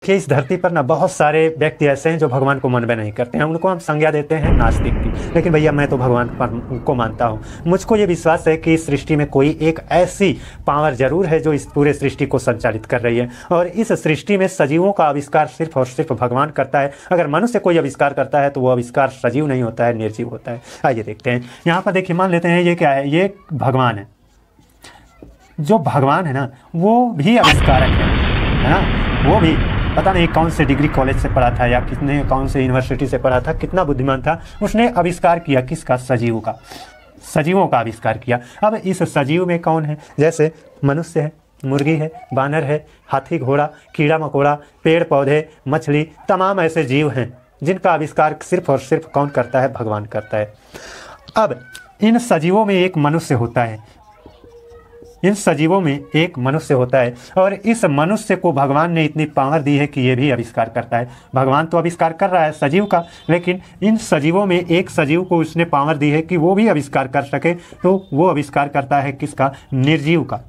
कि इस धरती पर ना बहुत सारे व्यक्ति ऐसे हैं जो भगवान को मानवे नहीं करते हैं, उनको हम संज्ञा देते हैं नास्तिक की। लेकिन भैया मैं तो भगवान को मानता हूँ। मुझको ये विश्वास है कि इस सृष्टि में कोई एक ऐसी पावर जरूर है जो इस पूरे सृष्टि को संचालित कर रही है, और इस सृष्टि में सजीवों का आविष्कार सिर्फ और सिर्फ भगवान करता है। अगर मनुष्य कोई आविष्कार करता है तो वो आविष्कार सजीव नहीं होता है, निर्जीव होता है। आइए देखते हैं। यहाँ पर देखिए, मान लेते हैं ये क्या है, ये भगवान है। जो भगवान है ना वो भी आविष्कारक है ना। वो भी पता नहीं कौन से डिग्री कॉलेज से पढ़ा था या कितने कौन से यूनिवर्सिटी से पढ़ा था, कितना बुद्धिमान था, उसने आविष्कार किया किसका, सजीवों का, सजीवों का आविष्कार किया। अब इस सजीव में कौन है, जैसे मनुष्य है, मुर्गी है, बानर है, हाथी घोड़ा, कीड़ा मकोड़ा, पेड़ पौधे, मछली, तमाम ऐसे जीव हैं जिनका आविष्कार सिर्फ और सिर्फ कौन करता है, भगवान करता है। अब इन सजीवों में एक मनुष्य होता है, इन सजीवों में एक मनुष्य होता है, और इस मनुष्य को भगवान ने इतनी पावर दी है कि ये भी आविष्कार करता है। भगवान तो आविष्कार कर रहा है सजीव का, लेकिन इन सजीवों में एक सजीव को उसने पावर दी है कि वो भी आविष्कार कर सके। तो वो आविष्कार करता है किसका, निर्जीव का,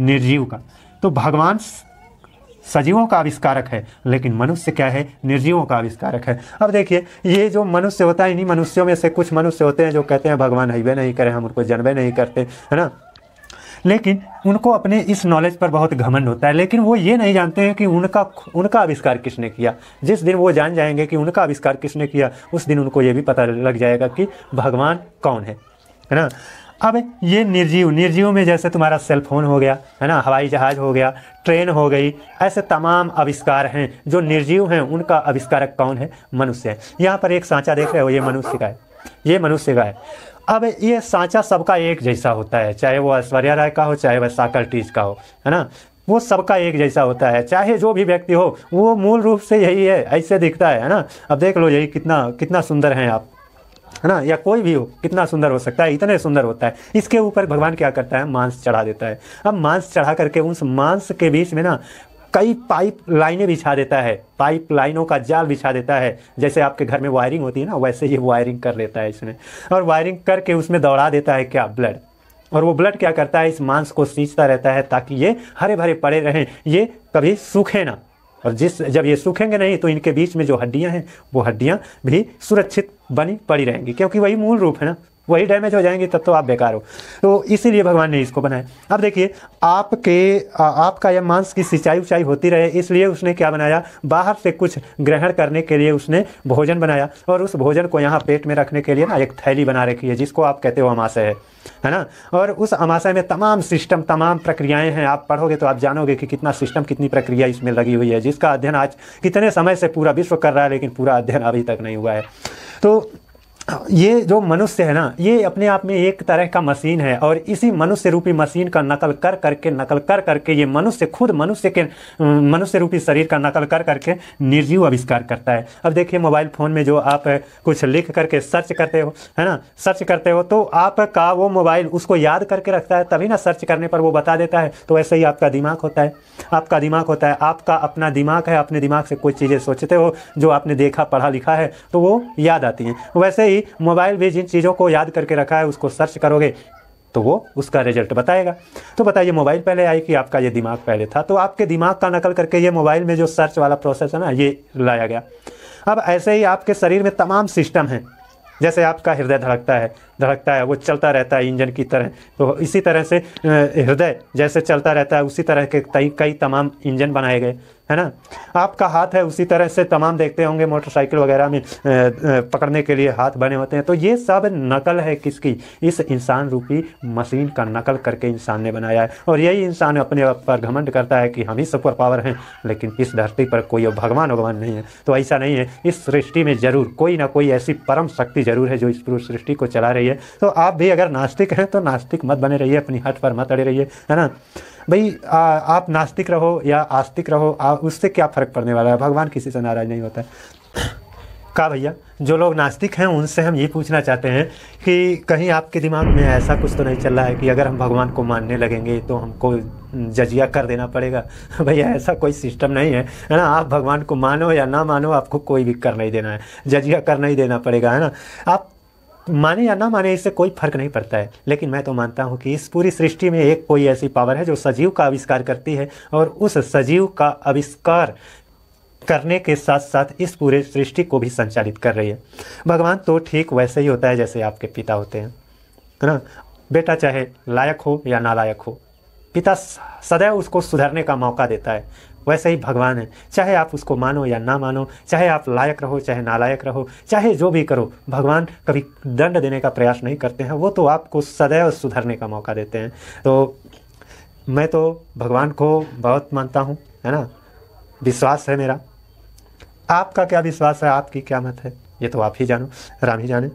निर्जीव का। तो भगवान सजीवों का आविष्कारक है, लेकिन मनुष्य क्या है, निर्जीवों का आविष्कारक है। अब देखिए, ये जो मनुष्य होता है, इन्हीं मनुष्यों में से कुछ मनुष्य होते हैं जो कहते हैं भगवान हईबे नहीं करे, हम उनको जानबे नहीं करते, है ना। लेकिन उनको अपने इस नॉलेज पर बहुत घमंड होता है, लेकिन वो ये नहीं जानते हैं कि उनका आविष्कार किसने किया। जिस दिन वो जान जाएंगे कि उनका आविष्कार किसने किया, उस दिन उनको ये भी पता लग जाएगा कि भगवान कौन है ना। अब ये निर्जीव में जैसे तुम्हारा सेल फोन हो गया, है ना, हवाई जहाज़ हो गया, ट्रेन हो गई, ऐसे तमाम आविष्कार हैं जो निर्जीव हैं, उनका आविष्कारक कौन है, मनुष्य है। यहाँ पर एक सांचा देख रहे हो, ये मनुष्य का है, ये मनुष्य का है। अब ये सांचा सबका एक जैसा होता है, चाहे वो ऐश्वर्या राय का हो, चाहे वह सोक्रेटिस का हो, है ना, वो सबका एक जैसा होता है। चाहे जो भी व्यक्ति हो, वो मूल रूप से यही है, ऐसे दिखता है ना। अब देख लो, यही कितना सुंदर हैं आप, है ना, या कोई भी हो, कितना सुंदर हो सकता है, इतने सुंदर होता है। इसके ऊपर भगवान क्या करता है, मांस चढ़ा देता है। अब मांस चढ़ा करके उस मांस के बीच में ना कई पाइप लाइनें बिछा देता है, पाइप लाइनों का जाल बिछा देता है। जैसे आपके घर में वायरिंग होती है ना, वैसे ये वायरिंग कर लेता है इसमें, और वायरिंग करके उसमें दौड़ा देता है क्या, ब्लड। और वो ब्लड क्या करता है, इस मांस को सींचता रहता है ताकि ये हरे भरे पड़े रहें, ये कभी सूखे ना। और जब ये सूखेंगे नहीं तो इनके बीच में जो हड्डियां हैं, वो हड्डियां भी सुरक्षित बनी पड़ी रहेंगी, क्योंकि वही मूल रूप है ना। वही डैमेज हो जाएंगे तब तो आप बेकार हो। तो इसीलिए भगवान ने इसको बनाया। अब देखिए, आपका यह मांस की सिंचाई उचाई होती रहे, इसलिए उसने क्या बनाया, बाहर से कुछ ग्रहण करने के लिए उसने भोजन बनाया, और उस भोजन को यहाँ पेट में रखने के लिए ना एक थैली बना रखी है, जिसको आप कहते हो अमाशय, है ना। और उस अमाशय में तमाम सिस्टम, तमाम प्रक्रियाएं हैं। आप पढ़ोगे तो आप जानोगे कि कितना सिस्टम, कितनी प्रक्रिया इसमें लगी हुई है, जिसका अध्ययन आज कितने समय से पूरा विश्व कर रहा है, लेकिन पूरा अध्ययन अभी तक नहीं हुआ है। तो ये जो मनुष्य है ना, ये अपने आप में एक तरह का मशीन है, और इसी मनुष्य रूपी मशीन का नकल कर करके ये मनुष्य खुद मनुष्य रूपी शरीर का नकल कर करके निर्जीव आविष्कार करता है। अब देखिए, मोबाइल फ़ोन में जो आप कुछ लिख करके सर्च करते हो, है ना, सर्च करते हो, तो आपका वो मोबाइल उसको याद करके रखता है, तभी ना सर्च करने पर वो बता देता है। तो ऐसे ही आपका दिमाग होता है, आपका दिमाग होता है, आपका अपना दिमाग है। अपने दिमाग से कुछ चीज़ें सोचते हो जो आपने देखा, पढ़ा, लिखा है, तो वो याद आती हैं। वैसे ही मोबाइल भी जिन चीज़ों को याद करके रखा है, उसको सर्च करोगे तो वो उसका रिजल्ट बताएगा। तो बताइए, मोबाइल पहले आई कि आपका ये दिमाग पहले था? तो आपके दिमाग का नकल करके ये मोबाइल में जो सर्च वाला प्रोसेस है ना, ये लाया गया। अब ऐसे ही आपके शरीर में तमाम सिस्टम हैं। जैसे आपका हृदय धड़कता है, वो चलता रहता है इंजन की तरह। तो इसी तरह से हृदय जैसे चलता रहता है, उसी तरह के कई तमाम इंजन बनाए गए, है ना। आपका हाथ है, उसी तरह से तमाम देखते होंगे मोटरसाइकिल वगैरह में पकड़ने के लिए हाथ बने होते हैं। तो ये सब नकल है किसकी? इस इंसान रूपी मशीन का नकल करके इंसान ने बनाया है। और यही इंसान अपने आप पर घमंड करता है कि हम ही सुपर पावर हैं, लेकिन इस धरती पर कोई भगवान नहीं है। तो ऐसा नहीं है। इस सृष्टि में जरूर कोई ना कोई ऐसी परम शक्ति जरूर है जो इस पूरी सृष्टि को चला रही है। तो आप भी अगर नास्तिक हैं तो नास्तिक मत बने रहिए, अपनी हट पर मत अड़े रहिए, है ना भाई। आप नास्तिक रहो या आस्तिक रहो, उससे क्या फ़र्क पड़ने वाला है? भगवान किसी से नाराज़ नहीं होता है। का भैया, जो लोग नास्तिक हैं उनसे हम ये पूछना चाहते हैं कि कहीं आपके दिमाग में ऐसा कुछ तो नहीं चल रहा है कि अगर हम भगवान को मानने लगेंगे तो हमको जजिया कर देना पड़ेगा? भैया ऐसा कोई सिस्टम नहीं है ना। आप भगवान को मानो या ना मानो, आपको कोई भी कर नहीं देना है, जजिया कर नहीं देना पड़ेगा, है ना। आप माने या ना माने इससे कोई फर्क नहीं पड़ता है, लेकिन मैं तो मानता हूँ कि इस पूरी सृष्टि में एक कोई ऐसी पावर है जो सजीव का आविष्कार करती है और उस सजीव का आविष्कार करने के साथ साथ इस पूरे सृष्टि को भी संचालित कर रही है। भगवान तो ठीक वैसे ही होता है जैसे आपके पिता होते हैं, है ना। बेटा चाहे लायक हो या नालायक हो, पिता सदैव उसको सुधरने का मौका देता है। वैसे ही भगवान है, चाहे आप उसको मानो या ना मानो, चाहे आप लायक रहो चाहे नालायक रहो, चाहे जो भी करो, भगवान कभी दंड देने का प्रयास नहीं करते हैं, वो तो आपको सदैव सुधरने का मौका देते हैं। तो मैं तो भगवान को बहुत मानता हूँ, है ना, विश्वास है मेरा। आपका क्या विश्वास है, आपकी क्या मत है, ये तो आप ही जानो, राम ही जाने।